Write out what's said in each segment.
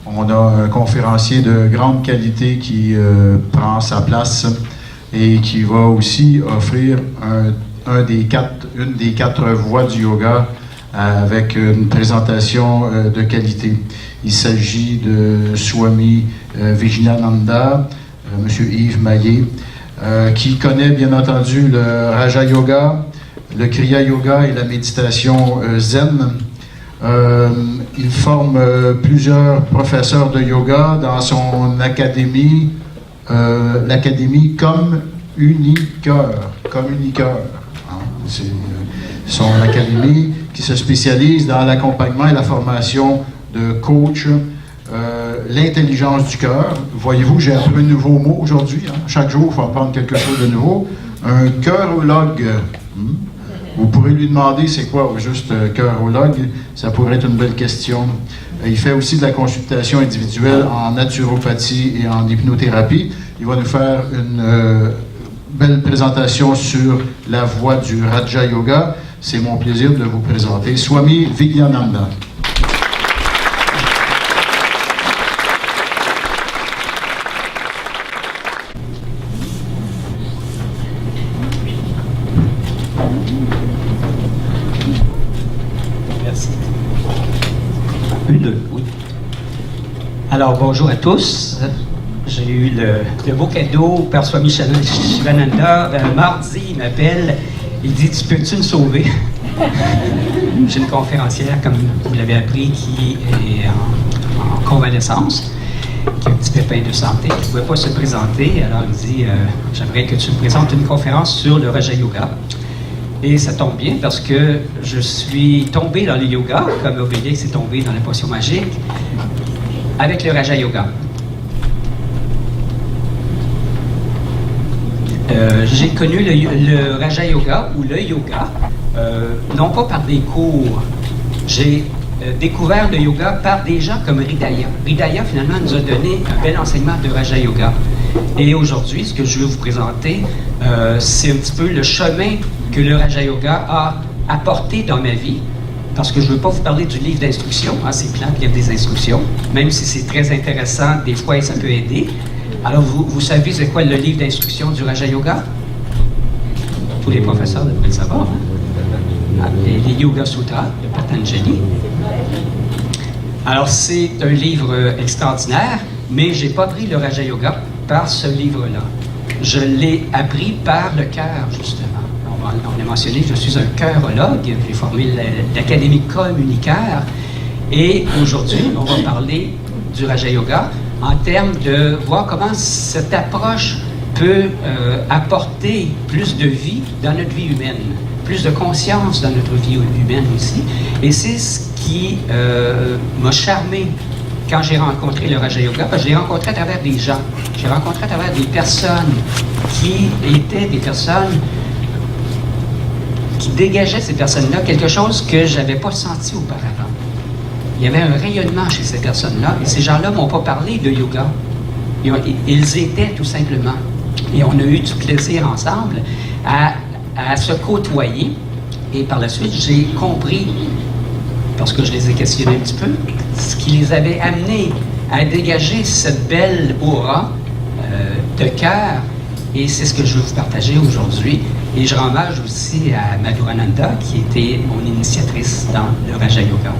On a un conférencier de grande qualité qui prend sa place et qui va aussi offrir une des quatre voies du yoga avec une présentation de qualité. Il s'agit de Swami Vijnananda, M. Yves Maillet, qui connaît bien entendu le Raja Yoga, le Kriya Yoga et la méditation Zen. Il forme plusieurs professeurs de yoga dans son académie, l'académie Communiqueur. Hein? C'est son académie qui se spécialise dans l'accompagnement et la formation de coachs, l'intelligence du cœur. Voyez-vous, j'ai appris un nouveau mot aujourd'hui. Hein? Chaque jour, il faut apprendre quelque chose de nouveau. Un cœurologue. Vous pourrez lui demander c'est quoi juste cœurologue, ça pourrait être une belle question. Il fait aussi de la consultation individuelle en naturopathie et en hypnothérapie. Il va nous faire une belle présentation sur la voie du Raja Yoga. C'est mon plaisir de vous présenter Swami Vijnananda. Alors, bonjour à tous. J'ai eu le beau cadeau par Swami Shivananda. Mardi, il m'appelle. Il dit, tu peux-tu me sauver? J'ai une conférencière, comme vous l'avez appris, qui est en convalescence, qui a un petit pépin de santé, qui ne pouvait pas se présenter. Alors, il dit, j'aimerais que tu me présentes une conférence sur le Raja Yoga. Et ça tombe bien parce que je suis tombé dans le yoga, comme Obélix est tombé dans la potion magique, avec le Raja Yoga. J'ai connu le Raja Yoga ou le yoga, non pas par des cours. J'ai découvert le yoga par des gens comme Hridaya. Hridaya, finalement, nous a donné un bel enseignement de Raja Yoga. Et aujourd'hui, ce que je veux vous présenter, c'est un petit peu le chemin que le Raja Yoga a apporté dans ma vie. Parce que je ne veux pas vous parler du livre d'instruction, hein, c'est plein de lire des instructions, même si c'est très intéressant, des fois ça peut aider. Alors, vous savez c'est quoi le livre d'instruction du Raja Yoga? Tous les professeurs devraient le savoir. Hein? Les Yoga Sutras de Patanjali. Alors, c'est un livre extraordinaire, mais je n'ai pas appris le Raja Yoga par ce livre-là. Je l'ai appris par le cœur, justement. On a mentionné que je suis un cœurologue, j'ai formé l'Académie Communiqueur, et aujourd'hui, on va parler du Raja Yoga en termes de voir comment cette approche peut apporter plus de vie dans notre vie humaine, plus de conscience dans notre vie humaine aussi. Et c'est ce qui m'a charmé quand j'ai rencontré le Raja Yoga, parce que je l'ai rencontré à travers des gens, j'ai rencontré à travers des personnes qui étaient des personnes qui dégageait ces personnes-là quelque chose que je n'avais pas senti auparavant. Il y avait un rayonnement chez ces personnes-là, et ces gens-là ne m'ont pas parlé de yoga. Ils étaient tout simplement. Et on a eu du plaisir ensemble à se côtoyer. Et par la suite, j'ai compris, parce que je les ai questionnés un petit peu, ce qui les avait amenés à dégager cette belle aura de cœur. Et c'est ce que je veux vous partager aujourd'hui. Et je rends hommage aussi à Madhurananda, qui était mon initiatrice dans le Raja Yoga,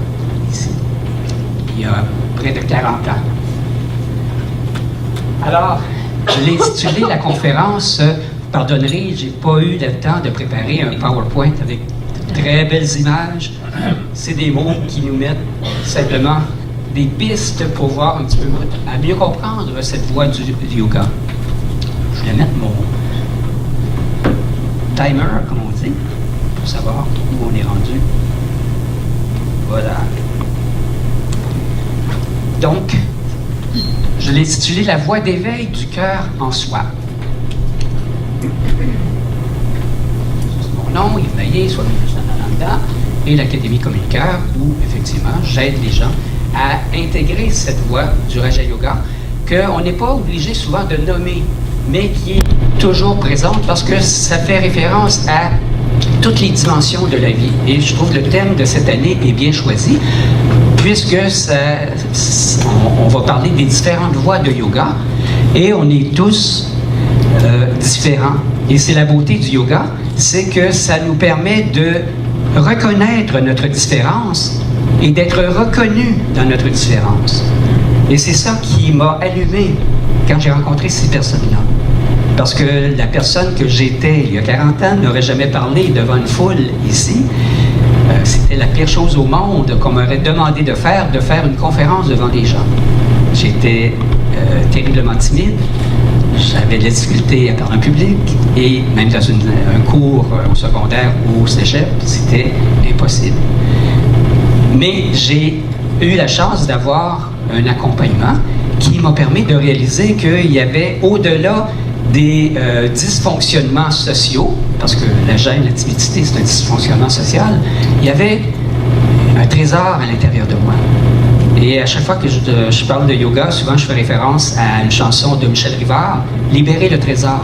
ici, il y a près de 40 ans. Alors, je l'ai intitulé la conférence, vous pardonnerez, j'ai pas eu le temps de préparer un PowerPoint avec de très belles images. C'est des mots qui nous mettent simplement des pistes pour voir un petit peu, à mieux comprendre cette voie du yoga. Je vais mettre mon timer, comme on dit, pour savoir où on est rendu. Voilà. Donc, je l'ai intitulé La voie d'éveil du cœur en soi. C'est mon nom, Yves Maillet, Swami Vijnananda, et l'Académie Communiqueur, où, effectivement, j'aide les gens à intégrer cette voie du Raja Yoga, qu'on n'est pas obligé souvent de nommer, mais qui est toujours présente parce que ça fait référence à toutes les dimensions de la vie. Et je trouve que le thème de cette année est bien choisi. puisque on va parler des différentes voies de yoga, et on est tous différents. Et c'est la beauté du yoga, c'est que ça nous permet de reconnaître notre différence et d'être reconnu dans notre différence. Et c'est ça qui m'a allumé quand j'ai rencontré ces personnes-là. Parce que la personne que j'étais il y a 40 ans n'aurait jamais parlé devant une foule ici. C'était la pire chose au monde qu'on m'aurait demandé de faire une conférence devant les gens. J'étais terriblement timide, j'avais de la difficulté à parler en public, et même dans un cours au secondaire ou au cégep, c'était impossible. Mais j'ai eu la chance d'avoir un accompagnement qui m'a permis de réaliser qu'il y avait, au-delà des dysfonctionnements sociaux, parce que la gêne, la timidité, c'est un dysfonctionnement social, il y avait un trésor à l'intérieur de moi. Et à chaque fois que je parle de yoga, souvent je fais référence à une chanson de Michel Rivard, « Libérer le trésor ».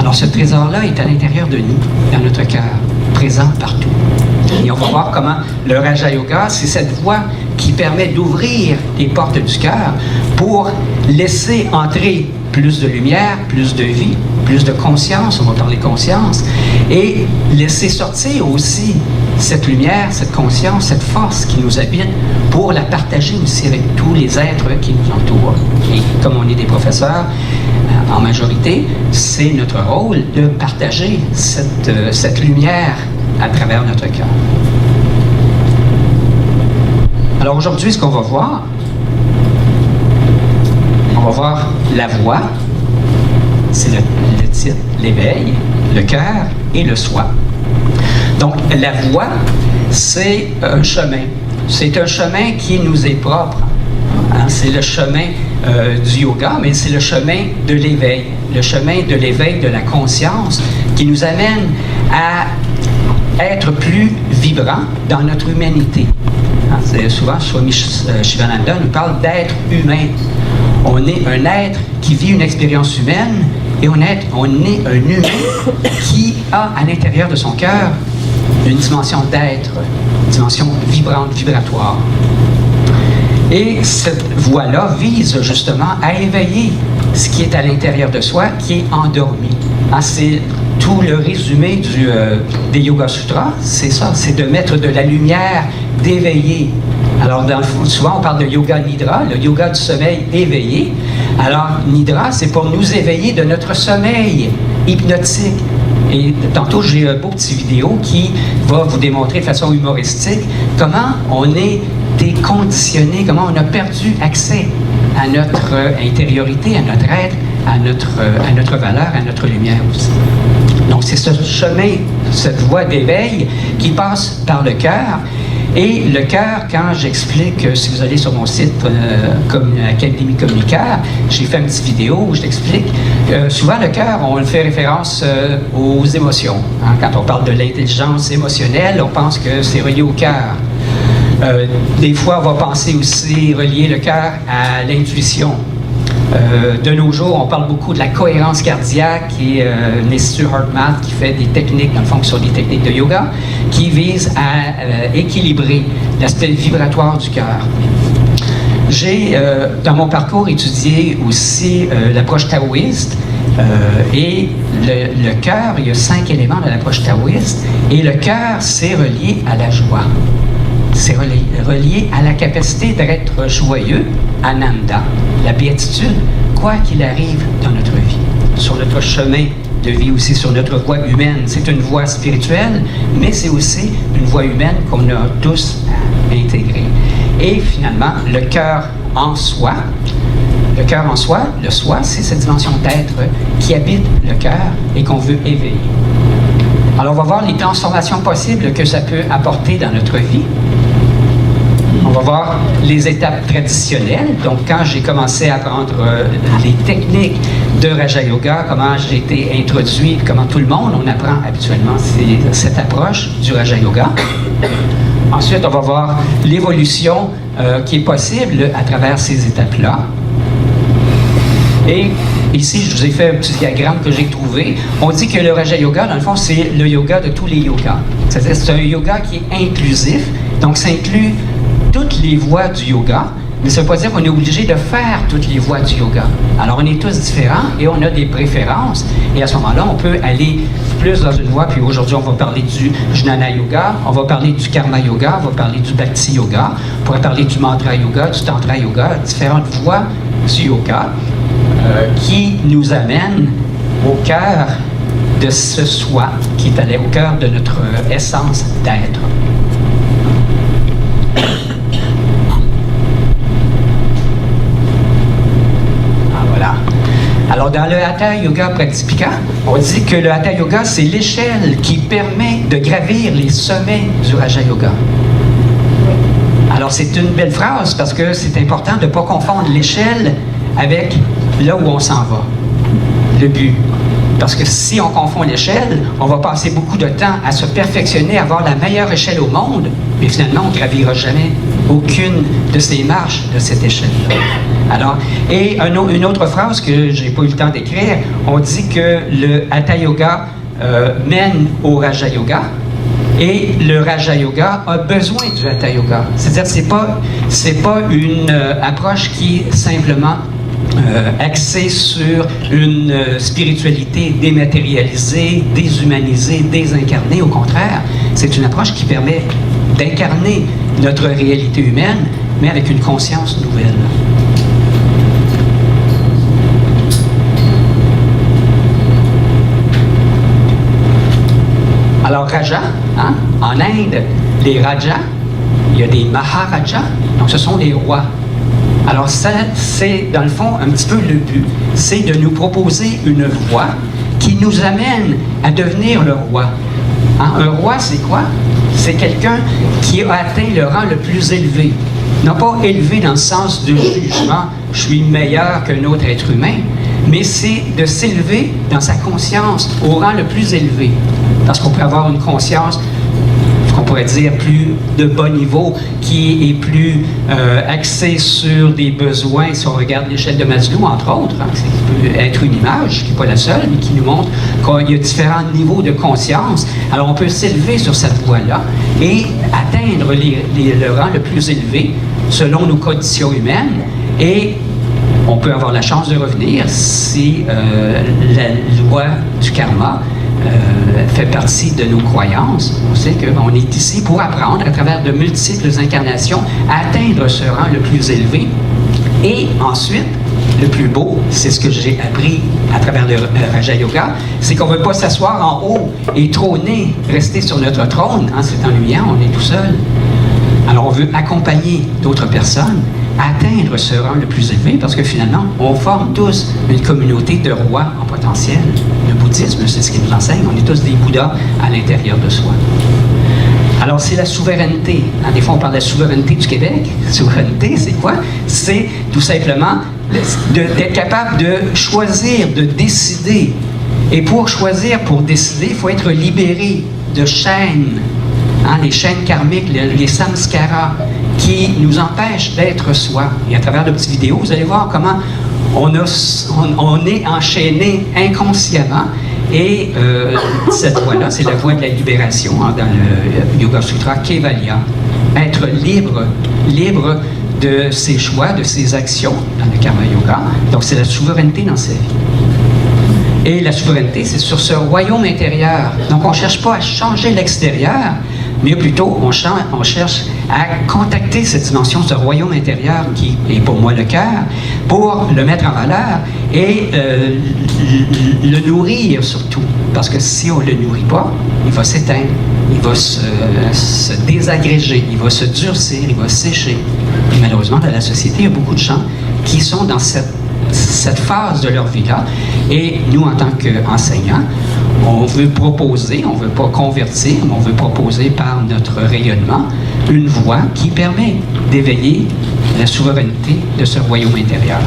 Alors ce trésor-là est à l'intérieur de nous, dans notre cœur, présent partout. Et on va voir comment le Raja Yoga, c'est cette voie qui permet d'ouvrir les portes du cœur pour laisser entrer plus de lumière, plus de vie, plus de conscience, on va parler conscience, et laisser sortir aussi cette lumière, cette conscience, cette force qui nous habite pour la partager aussi avec tous les êtres qui nous entourent. Et comme on est des professeurs, en majorité, c'est notre rôle de partager cette lumière à travers notre cœur. Alors aujourd'hui, ce qu'on va voir, on va voir la voix, c'est le titre, l'éveil, le cœur et le soi. Donc la voix, c'est un chemin. C'est un chemin qui nous est propre. Hein? C'est le chemin du yoga, mais c'est le chemin de l'éveil. Le chemin de l'éveil de la conscience qui nous amène à être plus vibrant dans notre humanité. Hein? Souvent, Swami Shivananda nous parle d'être humain. On est un être qui vit une expérience humaine et on est un humain qui a à l'intérieur de son cœur une dimension d'être, une dimension vibrante, vibratoire. Et cette voie-là vise justement à éveiller ce qui est à l'intérieur de soi, qui est endormi. Hein, c'est tout le résumé des Yoga Sutras, c'est ça, c'est de mettre de la lumière, d'éveiller. Alors, souvent, on parle de yoga nidra, le yoga du sommeil éveillé. Alors, nidra, c'est pour nous éveiller de notre sommeil hypnotique. Et tantôt, j'ai un beau petit vidéo qui va vous démontrer de façon humoristique comment on est déconditionné, comment on a perdu accès à notre intériorité, à notre être, à notre valeur, à notre lumière aussi. Donc, c'est ce chemin, cette voie d'éveil qui passe par le cœur. Et le cœur, quand j'explique, si vous allez sur mon site Académie Communicaire, j'ai fait une petite vidéo où je t'explique. Souvent, le cœur, on fait référence aux émotions. Hein. Quand on parle de l'intelligence émotionnelle, on pense que c'est relié au cœur. Des fois, on va penser aussi relier le cœur à l'intuition. De nos jours, on parle beaucoup de la cohérence cardiaque et l'Institut HeartMath qui fait des techniques, dans le fond, qui sont des techniques de yoga, qui visent à équilibrer l'aspect vibratoire du cœur. J'ai, dans mon parcours, étudié aussi l'approche taoïste et le cœur, il y a 5 éléments de l'approche taoïste et le cœur, c'est relié à la joie. C'est relié à la capacité d'être joyeux, Ananda, la béatitude, quoi qu'il arrive dans notre vie. Sur notre chemin de vie aussi, sur notre voie humaine. C'est une voie spirituelle, mais c'est aussi une voie humaine qu'on a tous à intégrer. Et finalement, le cœur en soi. Le cœur en soi, le soi, c'est cette dimension d'être qui habite le cœur et qu'on veut éveiller. Alors, on va voir les transformations possibles que ça peut apporter dans notre vie. On va voir les étapes traditionnelles. Donc, quand j'ai commencé à apprendre les techniques de Raja Yoga, comment j'ai été introduit, comment tout le monde, on apprend habituellement cette approche du Raja Yoga. Ensuite, on va voir l'évolution qui est possible à travers ces étapes-là. Et ici, je vous ai fait un petit diagramme que j'ai trouvé. On dit que le Raja Yoga, dans le fond, c'est le yoga de tous les yogas. C'est-à-dire c'est un yoga qui est inclusif. Donc, ça inclut toutes les voies du yoga, mais ça ne veut pas dire qu'on est obligé de faire toutes les voies du yoga. Alors, on est tous différents et on a des préférences. Et à ce moment-là, on peut aller plus dans une voie. Puis aujourd'hui, on va parler du Jnana Yoga, on va parler du Karma Yoga, on va parler du Bhakti Yoga, on pourrait parler du Mantra Yoga, du Tantra Yoga, différentes voies du yoga qui nous amènent au cœur de ce soi qui est allé au cœur de notre essence d'être. Alors, dans le Hatha Yoga Pratipika, on dit que le Hatha Yoga, c'est l'échelle qui permet de gravir les sommets du Raja Yoga. Alors, c'est une belle phrase parce que c'est important de ne pas confondre l'échelle avec là où on s'en va, le but. Parce que si on confond l'échelle, on va passer beaucoup de temps à se perfectionner, à avoir la meilleure échelle au monde, mais finalement, on ne gravira jamais aucune de ces marches de cette échelle-là. Alors, et une autre phrase que je n'ai pas eu le temps d'écrire, on dit que le Hatha Yoga mène au Raja Yoga, et le Raja Yoga a besoin du Hatha Yoga. C'est-à-dire que c'est pas une approche qui est simplement axée sur une spiritualité dématérialisée, déshumanisée, désincarnée. Au contraire, c'est une approche qui permet d'incarner notre réalité humaine, mais avec une conscience nouvelle. Alors, Raja, hein, en Inde, les Rajas, il y a des Maharajas, donc ce sont les rois. Alors, ça, c'est dans le fond un petit peu le but, c'est de nous proposer une voie qui nous amène à devenir le roi. Hein, un roi, c'est quoi? C'est quelqu'un qui a atteint le rang le plus élevé. Non pas élevé dans le sens de jugement, je suis meilleur qu'un autre être humain, mais c'est de s'élever dans sa conscience au rang le plus élevé. Parce qu'on peut avoir une conscience, ce qu'on pourrait dire, plus de bas niveau, qui est plus axée sur des besoins. Si on regarde l'échelle de Maslow, entre autres, hein, ça peut être une image, qui n'est pas la seule, mais qui nous montre qu'il y a différents niveaux de conscience. Alors on peut s'élever sur cette voie-là et atteindre le rang le plus élevé selon nos conditions humaines, et on peut avoir la chance de revenir si la loi du karma fait partie de nos croyances. On sait qu'on est ici pour apprendre, à travers de multiples incarnations, à atteindre ce rang le plus élevé. Et ensuite, le plus beau, c'est ce que j'ai appris à travers le Raja Yoga, c'est qu'on ne veut pas s'asseoir en haut et trôner, rester sur notre trône. Hein, c'est ennuyant, on est tout seul. Alors, on veut accompagner d'autres personnes à atteindre ce rang le plus élevé, parce que finalement, on forme tous une communauté de rois en potentiel. Le bouddhisme, c'est ce qu'il nous enseigne. On est tous des Bouddhas à l'intérieur de soi. Alors, c'est la souveraineté. Hein, des fois, on parle de la souveraineté du Québec. La souveraineté, c'est quoi? C'est tout simplement d'être capable de choisir, de décider. Et pour choisir, pour décider, il faut être libéré de chaînes. Hein, les chaînes karmiques, les samskaras, qui nous empêchent d'être soi. Et à travers de petites vidéos, vous allez voir comment on est enchaîné inconsciemment. Et cette voie-là, c'est la voie de la libération, hein, dans le Yoga Sutra Kevalya. Être libre de ses choix, de ses actions dans le Karma Yoga. Donc, c'est la souveraineté dans sa vie. Et la souveraineté, c'est sur ce royaume intérieur. Donc, on ne cherche pas à changer l'extérieur, mais plutôt, on cherche à contacter cette dimension, ce royaume intérieur qui est pour moi le cœur, pour le mettre en valeur et le nourrir surtout. Parce que si on ne le nourrit pas, il va s'éteindre, il va se désagréger, il va se durcir, il va sécher. Et malheureusement, dans la société, il y a beaucoup de gens qui sont dans cette phase de leur vie-là. Et nous, en tant qu'enseignants, on veut proposer, on ne veut pas convertir, mais on veut proposer par notre rayonnement une voie qui permet d'éveiller la souveraineté de ce royaume intérieur.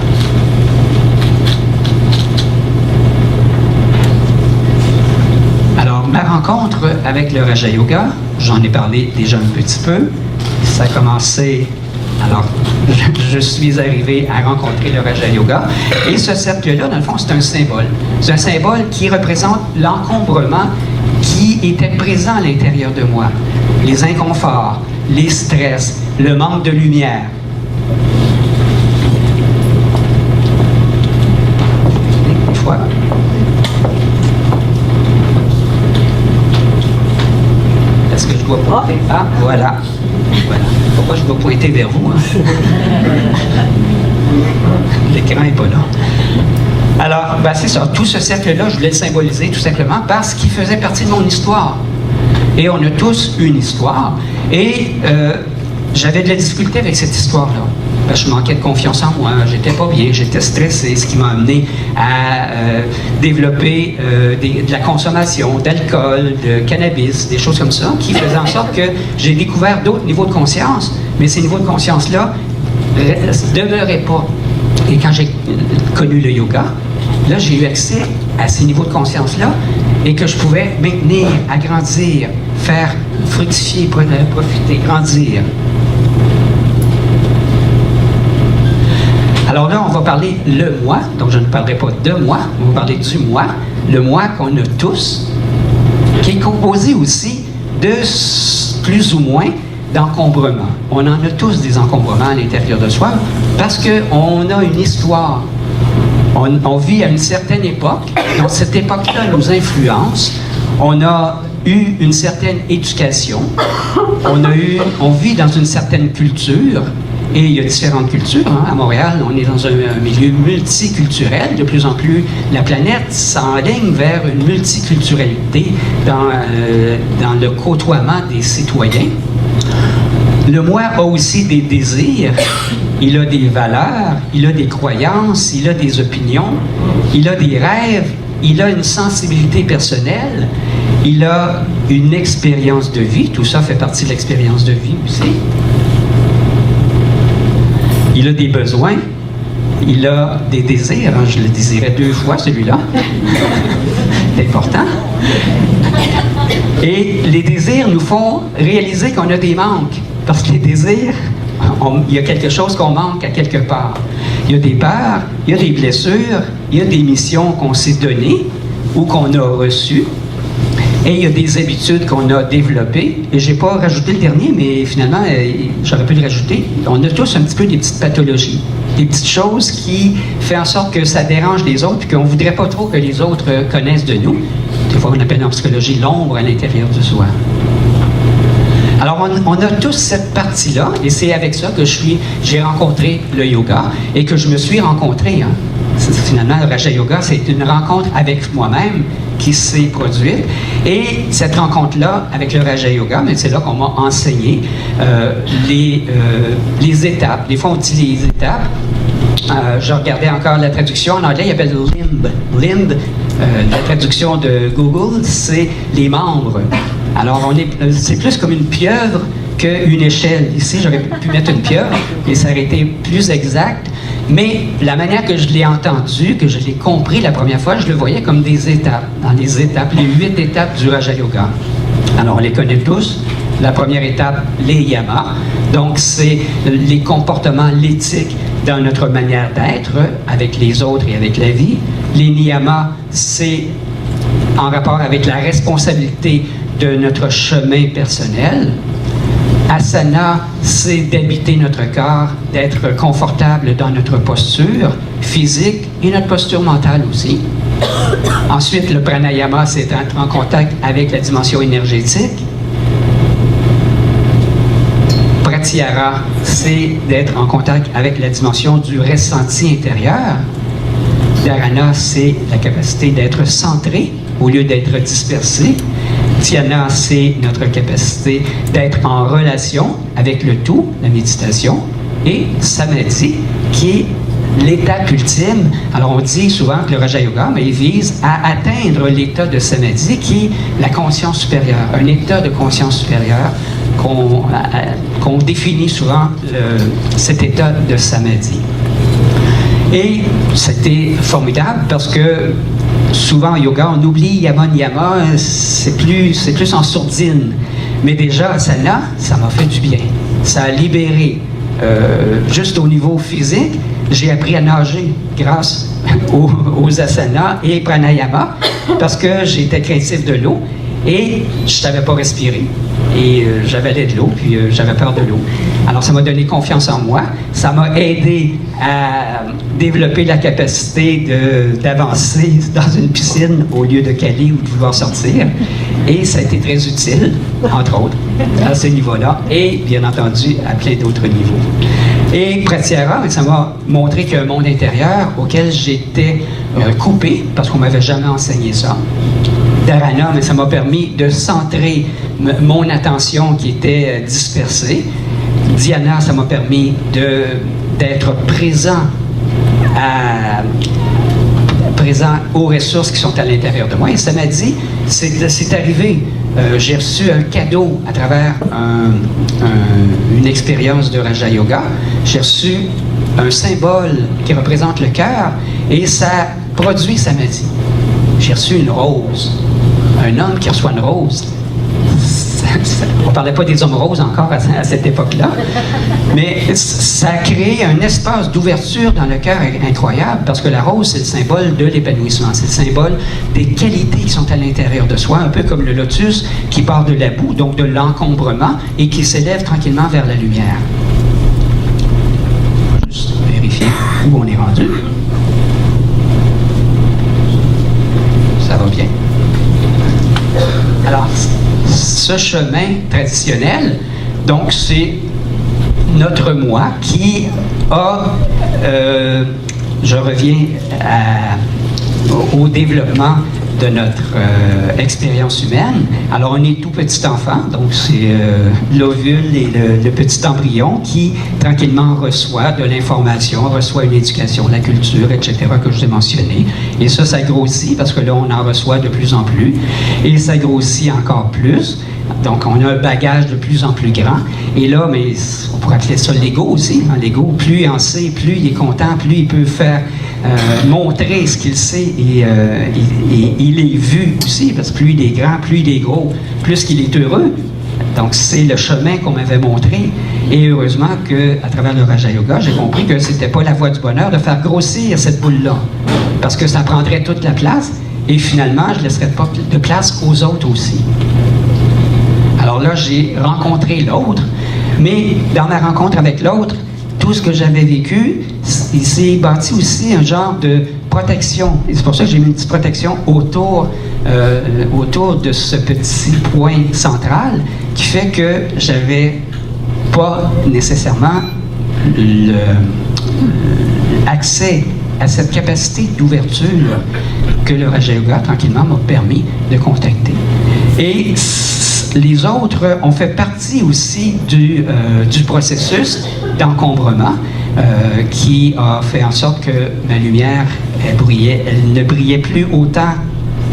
Alors, ma rencontre avec le Raja Yoga, j'en ai parlé déjà un petit peu. Ça a commencé... Alors, je suis arrivé à rencontrer le Raja Yoga. Et ce cercle-là, dans le fond, c'est un symbole. C'est un symbole qui représente l'encombrement qui était présent à l'intérieur de moi. Les inconforts, les stress, le manque de lumière. Une fois. Est-ce que je dois pointer? Ah, voilà. Voilà. Pourquoi je dois pointer vers vous? Hein? L'écran n'est pas là. Alors, ben c'est ça. Tout ce cercle-là, je voulais le symboliser tout simplement parce qu'il faisait partie de mon histoire. Et on a tous une histoire. Et j'avais de la difficulté avec cette histoire-là. Parce que je manquais de confiance en moi, j'étais pas bien, j'étais stressé, ce qui m'a amené à développer de la consommation d'alcool, de cannabis, des choses comme ça, qui faisaient en sorte que j'ai découvert d'autres niveaux de conscience, mais ces niveaux de conscience-là ne demeuraient pas. Et quand j'ai connu le yoga, là, j'ai eu accès à ces niveaux de conscience-là et que je pouvais maintenir, agrandir, faire fructifier, profiter, grandir. Alors là, on va parler le moi, donc je ne parlerai pas de moi, on va parler du moi, le moi qu'on a tous, qui est composé aussi de plus ou moins d'encombrements. On en a tous des encombrements à l'intérieur de soi parce qu'on a une histoire. On vit à une certaine époque, donc cette époque-là nous influence. On a eu une certaine éducation, on vit dans une certaine culture, et il y a différentes cultures. Hein. À Montréal, on est dans un milieu multiculturel. De plus en plus, la planète s'enligne vers une multiculturalité dans le côtoiement des citoyens. Le moi a aussi des désirs, il a des valeurs, il a des croyances, il a des opinions, il a des rêves, il a une sensibilité personnelle, il a une expérience de vie. Tout ça fait partie de l'expérience de vie aussi. Il a des besoins, il a des désirs. Hein, je le désirais 2 fois, celui-là. C'est important. Et les désirs nous font réaliser qu'on a des manques. Parce que les désirs, il y a quelque chose qu'on manque à quelque part. Il y a des peurs, il y a des blessures, il y a des missions qu'on s'est données ou qu'on a reçues. Et il y a des habitudes qu'on a développées. Et je n'ai pas rajouté le dernier, mais finalement, j'aurais pu le rajouter. On a tous un petit peu des petites pathologies, des petites choses qui font en sorte que ça dérange les autres et qu'on ne voudrait pas trop que les autres connaissent de nous. Des fois, on appelle en psychologie l'ombre à l'intérieur de soi. Alors, on a tous cette partie-là, et c'est avec ça que j'ai rencontré le yoga et que je me suis rencontré. Hein. Finalement, le Raja Yoga, c'est une rencontre avec moi-même qui s'est produite. Et cette rencontre-là, avec le Raja Yoga, mais c'est là qu'on m'a enseigné les étapes. Des fois, on dit les étapes. Je regardais encore la traduction. En anglais, il appelle limb. Limb, la traduction de Google, c'est les membres. Alors, c'est plus comme une pieuvre qu'une échelle. Ici, j'aurais pu mettre une pieuvre et ça aurait été plus exact. Mais la manière que je l'ai entendu, que je l'ai compris la première fois, je le voyais comme des étapes. Dans les étapes, les 8 étapes du Raja Yoga. Alors, on les connaît tous. La première étape, les yamas. Donc, c'est les comportements, l'éthique dans notre manière d'être avec les autres et avec la vie. Les niyamas, c'est en rapport avec la responsabilité de notre chemin personnel. Asana, c'est d'habiter notre corps, d'être confortable dans notre posture physique et notre posture mentale aussi. Ensuite, le pranayama, c'est d'être en contact avec la dimension énergétique. Pratyahara, c'est d'être en contact avec la dimension du ressenti intérieur. Dharana, c'est la capacité d'être centré au lieu d'être dispersé. Dhyana, c'est notre capacité d'être en relation avec le tout, la méditation. Et Samadhi, qui est l'étape ultime. Alors on dit souvent que le Raja Yoga, mais il vise à atteindre l'état de Samadhi, qui est la conscience supérieure, un état de conscience supérieure qu'on définit souvent cet état de Samadhi. Et c'était formidable parce que souvent en yoga, on oublie yama niyama, c'est plus en sourdine. Mais déjà, Asana, ça m'a fait du bien. Ça a libéré. Juste au niveau physique, j'ai appris à nager grâce aux asanas et pranayama parce que j'étais craintif de l'eau. Et je ne savais pas respirer. Et j'avalais de l'eau, puis j'avais peur de l'eau. Alors, ça m'a donné confiance en moi. Ça m'a aidé à développer la capacité d'avancer dans une piscine au lieu de caler ou de vouloir sortir. Et ça a été très utile, entre autres, à ce niveau-là, et bien entendu, à plein d'autres niveaux. Et Pratiera, ça m'a montré qu'il y a un monde intérieur auquel j'étais coupé, parce qu'on ne m'avait jamais enseigné ça. Dharana, mais ça m'a permis de centrer mon attention qui était dispersée. Dhyana, ça m'a permis d'être présent aux ressources qui sont à l'intérieur de moi. Et ça m'a dit, c'est arrivé, j'ai reçu un cadeau à travers une expérience de Raja Yoga. J'ai reçu un symbole qui représente le cœur et ça produit, ça m'a dit. J'ai reçu une rose. Un homme qui reçoit une rose. On ne parlait pas des hommes roses encore à cette époque-là, mais ça a créé un espace d'ouverture dans le cœur incroyable, parce que la rose, c'est le symbole de l'épanouissement, c'est le symbole des qualités qui sont à l'intérieur de soi, un peu comme le lotus qui part de la boue, donc de l'encombrement, et qui s'élève tranquillement vers la lumière. On va juste vérifier où on est rendu. Ça va bien. Alors, ce chemin traditionnel, donc c'est notre moi qui a, je reviens au développement de notre expérience humaine. Alors on est tout petit enfant, donc c'est l'ovule et le petit embryon qui tranquillement reçoit de l'information, reçoit une éducation, la culture, etc. que je vous ai mentionné. Et ça grossit parce que là on en reçoit de plus en plus et ça grossit encore plus. Donc, on a un bagage de plus en plus grand. Et là, mais on pourrait appeler ça l'ego aussi. Hein, l'ego, plus il en sait, plus il est content, plus il peut faire montrer ce qu'il sait. Et il est vu aussi, parce que plus il est grand, plus il est gros, plus qu'il est heureux. Donc, c'est le chemin qu'on m'avait montré. Et heureusement qu'à travers le Raja Yoga, j'ai compris que c'était pas la voie du bonheur de faire grossir cette boule-là. Parce que ça prendrait toute la place. Et finalement, je ne laisserais pas de place aux autres aussi. Alors là, j'ai rencontré l'autre, mais dans ma rencontre avec l'autre, tout ce que j'avais vécu, il s'est bâti aussi un genre de protection. Et c'est pour ça que j'ai mis une petite protection autour de ce petit point central qui fait que j'avais pas nécessairement accès à cette capacité d'ouverture que le Raja Yoga, tranquillement, m'a permis de contacter. Et les autres ont fait partie aussi du processus d'encombrement qui a fait en sorte que ma lumière, elle ne brillait plus autant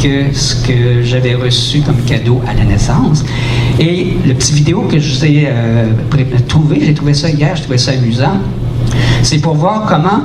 que ce que j'avais reçu comme cadeau à la naissance. Et le petit vidéo que je vous ai trouvé, j'ai trouvé ça hier, je trouvais ça amusant, c'est pour voir comment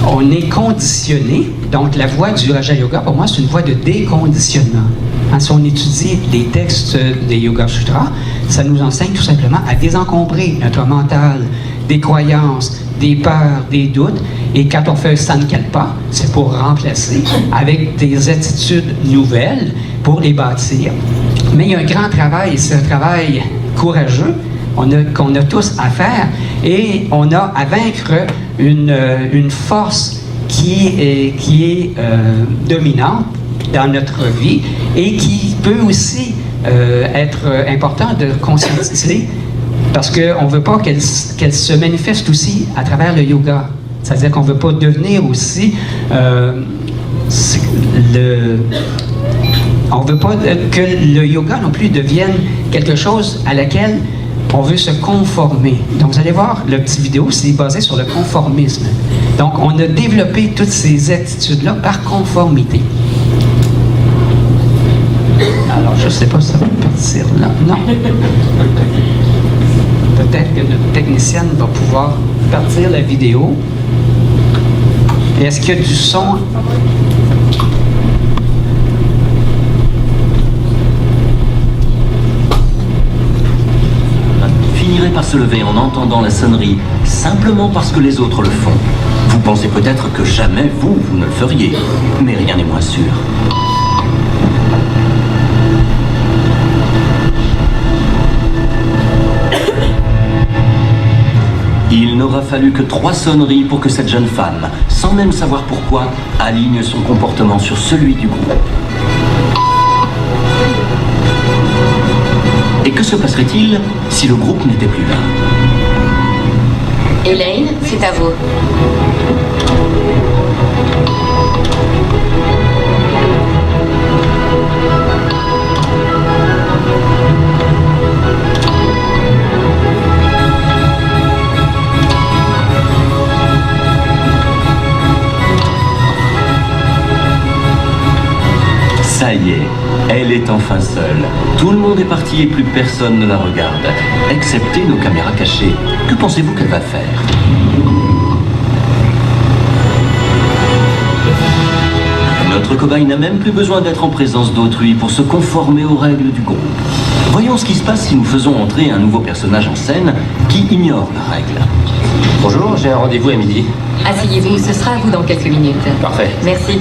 on est conditionné. Donc, la voie du Raja Yoga, pour moi, c'est une voie de déconditionnement. Hein, si on étudie les textes des Yoga Sutras, ça nous enseigne tout simplement à désencombrer notre mental des croyances, des peurs, des doutes. Et quand on fait un sankalpa, c'est pour remplacer avec des attitudes nouvelles pour les bâtir. Mais il y a un grand travail, et c'est un travail courageux qu'on a tous à faire, et on a à vaincre une force qui est dominante dans notre vie et qui peut aussi être important de conscientiser, parce qu'on ne veut pas qu'elle se manifeste aussi à travers le yoga. C'est-à-dire qu'on ne veut pas devenir aussi on ne veut pas que le yoga non plus devienne quelque chose à laquelle on veut se conformer. Donc, vous allez voir, le petit vidéo, c'est basé sur le conformisme. Donc, on a développé toutes ces attitudes-là par conformité. Alors, je ne sais pas si ça va partir là. Non. Peut-être que notre technicienne va pouvoir partir la vidéo. Et est-ce qu'il y a du son? Finirez par se lever en entendant la sonnerie simplement parce que les autres le font. Vous pensez peut-être que jamais vous ne le feriez, mais rien n'est moins sûr. Il n'aura fallu que 3 sonneries pour que cette jeune femme, sans même savoir pourquoi, aligne son comportement sur celui du groupe. Et que se passerait-il si le groupe n'était plus là? Elaine, c'est à vous. Ça y est, elle est enfin seule. Tout le monde est parti et plus personne ne la regarde, excepté nos caméras cachées. Que pensez-vous qu'elle va faire? Notre cobaye n'a même plus besoin d'être en présence d'autrui pour se conformer aux règles du groupe. Voyons ce qui se passe si nous faisons entrer un nouveau personnage en scène qui ignore la règle. Bonjour, j'ai un rendez-vous à midi. Asseyez-vous, ce sera à vous dans quelques minutes. Parfait. Merci.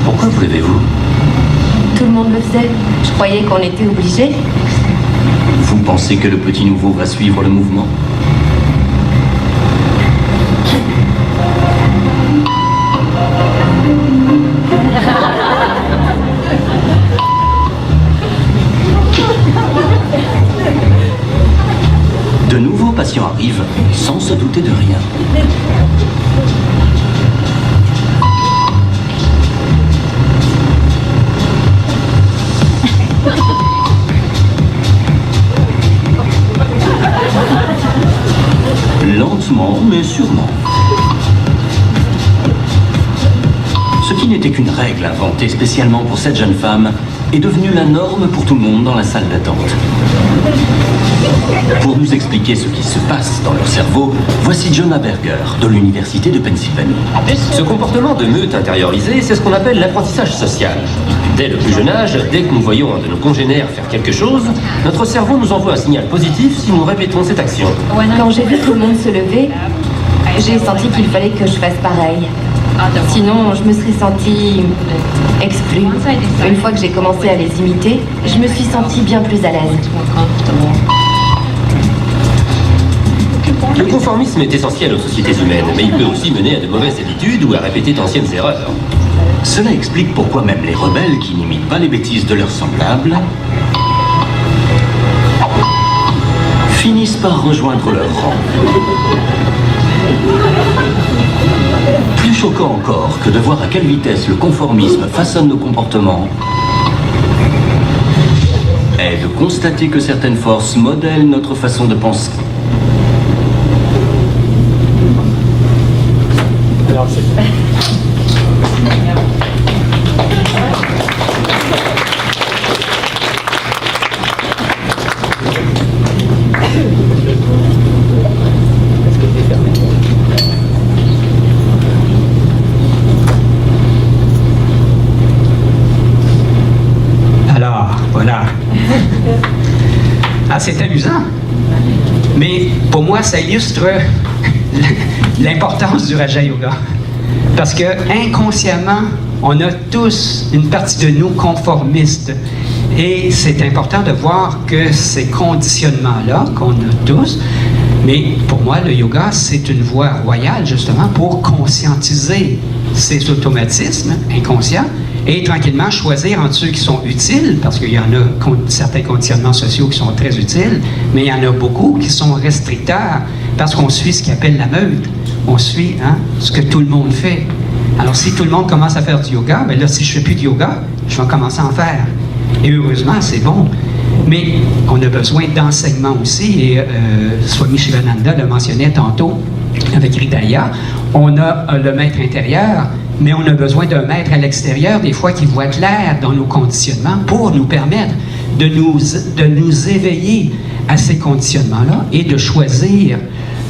Pourquoi vous levez-vous? Tout le monde le faisait. Je croyais qu'on était obligés. Vous pensez que le petit nouveau va suivre le mouvement? De nouveaux patients arrivent sans se douter de rien. Lentement, mais sûrement. Ce qui n'était qu'une règle inventée spécialement pour cette jeune femme est devenu la norme pour tout le monde dans la salle d'attente. Pour nous expliquer ce qui se passe dans leur cerveau, voici Jonah Berger de l'Université de Pennsylvanie. Ce comportement de meute intériorisé, c'est ce qu'on appelle l'apprentissage social. Dès le plus jeune âge, dès que nous voyons un de nos congénères faire quelque chose, notre cerveau nous envoie un signal positif si nous répétons cette action. Quand j'ai vu tout le monde se lever, j'ai senti qu'il fallait que je fasse pareil. Sinon, je me serais sentie exclue. Une fois que j'ai commencé à les imiter, je me suis sentie bien plus à l'aise. Le conformisme est essentiel aux sociétés humaines, mais il peut aussi mener à de mauvaises habitudes ou à répéter d'anciennes erreurs. Cela explique pourquoi même les rebelles qui n'imitent pas les bêtises de leurs semblables finissent par rejoindre leur rang. Plus choquant encore que de voir à quelle vitesse le conformisme façonne nos comportements est de constater que certaines forces modèlent notre façon de penser. Alors, voilà. Ah, c'est amusant. Mais pour moi, ça illustre l'importance du Raja Yoga. Parce que inconsciemment, on a tous une partie de nous conformistes. Et c'est important de voir que ces conditionnements-là, qu'on a tous, mais pour moi, le yoga, c'est une voie royale, justement, pour conscientiser ces automatismes inconscients et tranquillement choisir entre ceux qui sont utiles, parce qu'il y en a certains conditionnements sociaux qui sont très utiles, mais il y en a beaucoup qui sont restricteurs, parce qu'on suit ce qu'on appelle la meute. On suit ce que tout le monde fait. Alors, si tout le monde commence à faire du yoga, bien là, si je ne fais plus de yoga, je vais commencer à en faire. Et heureusement, c'est bon. Mais on a besoin d'enseignement aussi, et Swami Shivananda le mentionnait tantôt avec Hridaya. On a le maître intérieur, mais on a besoin d'un maître à l'extérieur, des fois qui voit clair dans nos conditionnements, pour nous permettre de nous éveiller à ces conditionnements-là et de choisir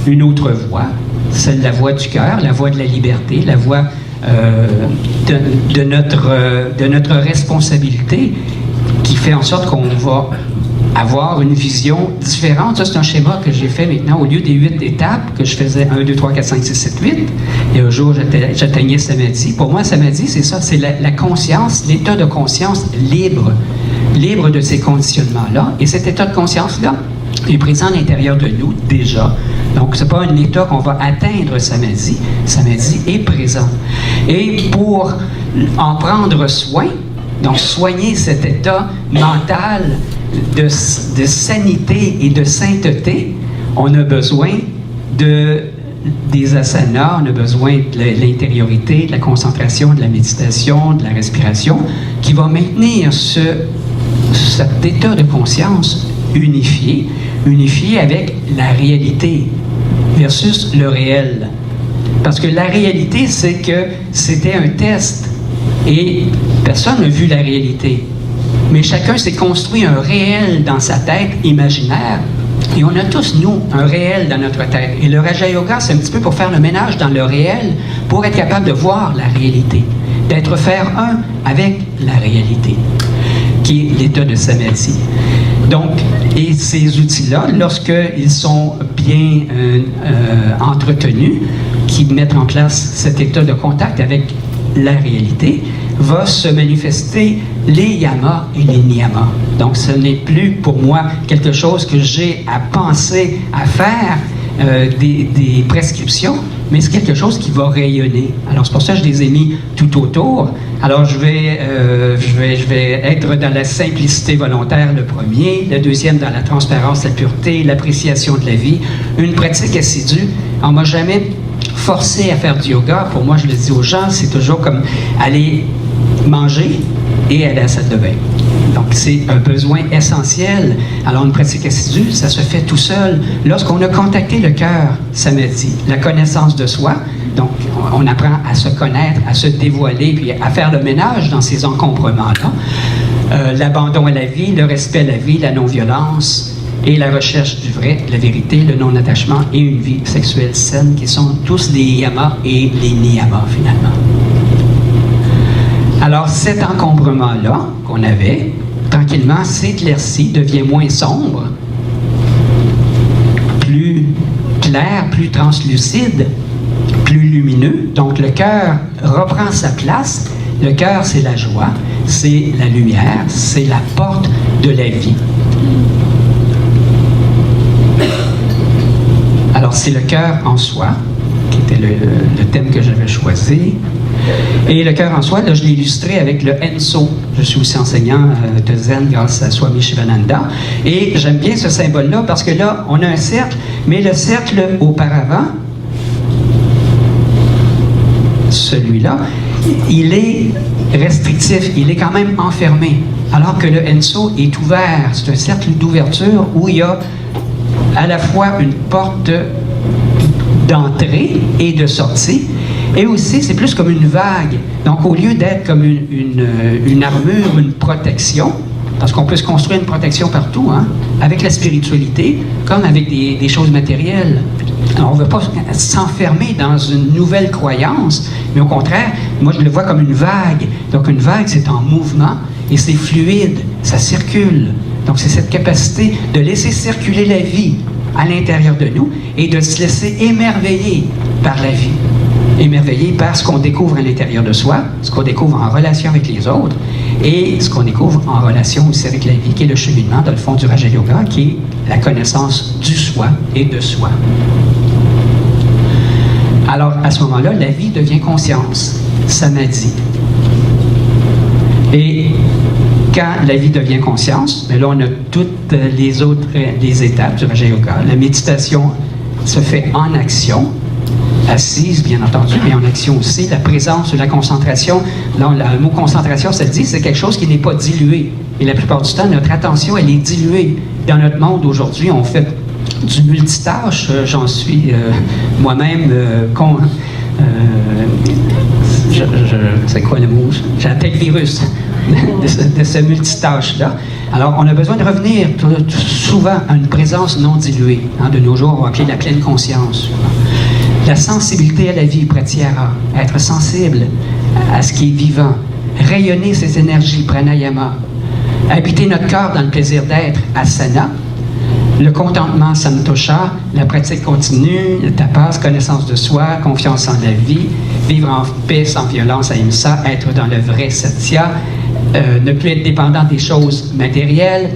une autre voie, c'est la voie du cœur, la voie de la liberté, la voie de notre responsabilité qui fait en sorte qu'on va avoir une vision différente. Ça, c'est un schéma que j'ai fait maintenant. Au lieu des 8 étapes que je faisais 1, 2, 3, 4, 5, 6, 7, 8, et un jour, j'atteignais samadhi. Pour moi, samadhi, c'est ça, c'est la conscience, l'état de conscience libre de ces conditionnements-là. Et cet état de conscience-là est présent à l'intérieur de nous déjà. Donc, ce n'est pas un état qu'on va atteindre samadhi. Samadhi est présent. Et pour en prendre soin, donc soigner cet état mental de sanité et de sainteté, on a besoin des asanas, on a besoin de l'intériorité, de la concentration, de la méditation, de la respiration, qui va maintenir cet état de conscience unifié avec la réalité versus le réel. Parce que la réalité, c'est que c'était un test et personne n'a vu la réalité. Mais chacun s'est construit un réel dans sa tête imaginaire. Et on a tous, nous, un réel dans notre tête. Et le Raja Yoga, c'est un petit peu pour faire le ménage dans le réel, pour être capable de voir la réalité, d'être faire un avec la réalité, qui est l'état de samadhi. Donc, et ces outils-là, lorsqu'ils sont bien entretenus, qui mettent en place cet état de contact avec la réalité, va se manifester les yamas et les niyamas. Donc, ce n'est plus pour moi quelque chose que j'ai à penser, à faire des prescriptions, mais c'est quelque chose qui va rayonner. Alors, c'est pour ça que je les ai mis tout autour. Alors, je vais être dans la simplicité volontaire, le premier. Le deuxième, dans la transparence, la pureté, l'appréciation de la vie. Une pratique assidue. On m'a jamais forcé à faire du yoga. Pour moi, je le dis aux gens, c'est toujours comme aller manger et aller à la salle de bain. Donc, c'est un besoin essentiel. Alors, une pratique assidue, ça se fait tout seul. Lorsqu'on a contacté le cœur samadhi, la connaissance de soi, donc, on apprend à se connaître, à se dévoiler, puis à faire le ménage dans ces encombrements-là. L'abandon à la vie, le respect à la vie, la non-violence et la recherche du vrai, la vérité, le non-attachement et une vie sexuelle saine, qui sont tous les yamas et les niyamas, finalement. Alors, cet encombrement-là qu'on avait, tranquillement, s'éclaircit, devient moins sombre, plus clair, plus translucide, plus lumineux. Donc, le cœur reprend sa place. Le cœur, c'est la joie, c'est la lumière, c'est la porte de la vie. Alors, c'est le cœur en soi, qui était le thème que j'avais choisi. Et le cœur en soi, là, je l'ai illustré avec le Enso. Je suis aussi enseignant de Zen grâce à Swami Shivananda. Et j'aime bien ce symbole-là parce que là, on a un cercle, mais le cercle auparavant, celui-là, il est restrictif, il est quand même enfermé. Alors que le Enso est ouvert. C'est un cercle d'ouverture où il y a à la fois une porte d'entrée et de sortie. Et aussi, c'est plus comme une vague. Donc, au lieu d'être comme une armure, une protection, parce qu'on peut se construire une protection partout, hein, avec la spiritualité, comme avec des choses matérielles. Alors, on ne veut pas s'enfermer dans une nouvelle croyance, mais au contraire, moi, je le vois comme une vague. Donc, une vague, c'est en mouvement et c'est fluide, ça circule. Donc, c'est cette capacité de laisser circuler la vie à l'intérieur de nous et de se laisser émerveiller par la vie. Émerveillé par ce qu'on découvre à l'intérieur de soi, ce qu'on découvre en relation avec les autres et ce qu'on découvre en relation aussi avec la vie, qui est le cheminement, dans le fond, du Raja Yoga, qui est la connaissance du soi et de soi. Alors, à ce moment-là, la vie devient conscience, samadhi. Et quand la vie devient conscience, mais là, on a toutes les étapes du Raja Yoga. La méditation se fait en action, assise, bien entendu, mais en action aussi. La présence ou la concentration, là, le mot concentration, ça dit, c'est quelque chose qui n'est pas dilué. Et la plupart du temps, notre attention, elle est diluée. Dans notre monde aujourd'hui, on fait du multitâche. J'en suis moi-même c'est quoi le mot? J'ai la tête virus de ce multitâche-là. Alors, on a besoin de revenir souvent à une présence non diluée. Hein, de nos jours, on va appeler la pleine conscience. La sensibilité à la vie, pratyahara, être sensible à ce qui est vivant, rayonner ses énergies, pranayama, habiter notre corps dans le plaisir d'être, asana, le contentement, santosha, la pratique continue, le tapas, connaissance de soi, confiance en la vie, vivre en paix sans violence, ahimsa, être dans le vrai satya, ne plus être dépendant des choses matérielles,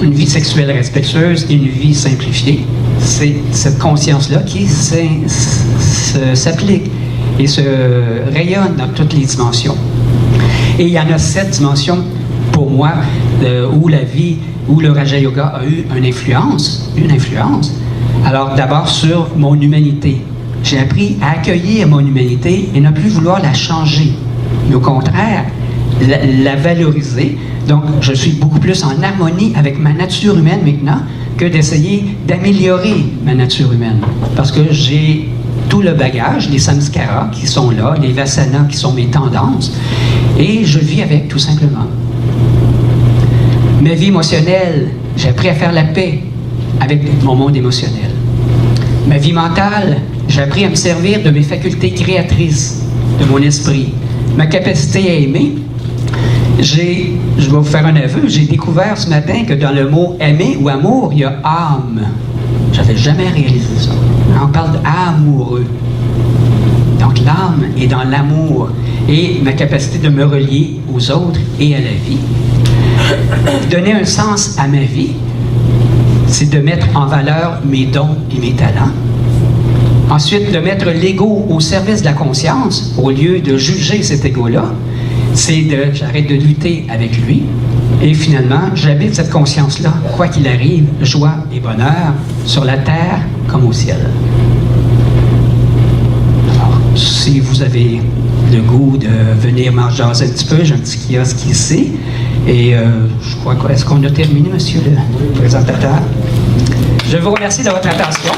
une vie sexuelle respectueuse et une vie simplifiée. C'est cette conscience-là qui s'applique et se rayonne dans toutes les dimensions. Et il y en a 7 dimensions pour moi où la vie, où le Raja Yoga a eu une influence. Alors d'abord sur mon humanité. J'ai appris à accueillir mon humanité et ne plus vouloir la changer, mais au contraire, la valoriser. Donc, je suis beaucoup plus en harmonie avec ma nature humaine maintenant que d'essayer d'améliorer ma nature humaine. Parce que j'ai tout le bagage, les samskaras qui sont là, les vasanas qui sont mes tendances, et je vis avec, tout simplement. Ma vie émotionnelle, j'ai appris à faire la paix avec mon monde émotionnel. Ma vie mentale, j'ai appris à me servir de mes facultés créatrices, de mon esprit. Ma capacité à aimer, je vais vous faire un aveu, j'ai découvert ce matin que dans le mot aimer ou amour, il y a âme. J'avais jamais réalisé ça. On parle d'amoureux. Donc l'âme est dans l'amour et ma capacité de me relier aux autres et à la vie. Donner un sens à ma vie, c'est de mettre en valeur mes dons et mes talents. Ensuite, de mettre l'ego au service de la conscience, au lieu de juger cet ego-là, j'arrête de lutter avec lui. Et finalement, j'habite cette conscience-là, quoi qu'il arrive, joie et bonheur, sur la terre comme au ciel. Alors, si vous avez le goût de venir m'en jaser un petit peu, j'ai un petit kiosque ici. Et je crois que... Est-ce qu'on a terminé, monsieur le présentateur? Je vous remercie de votre attention.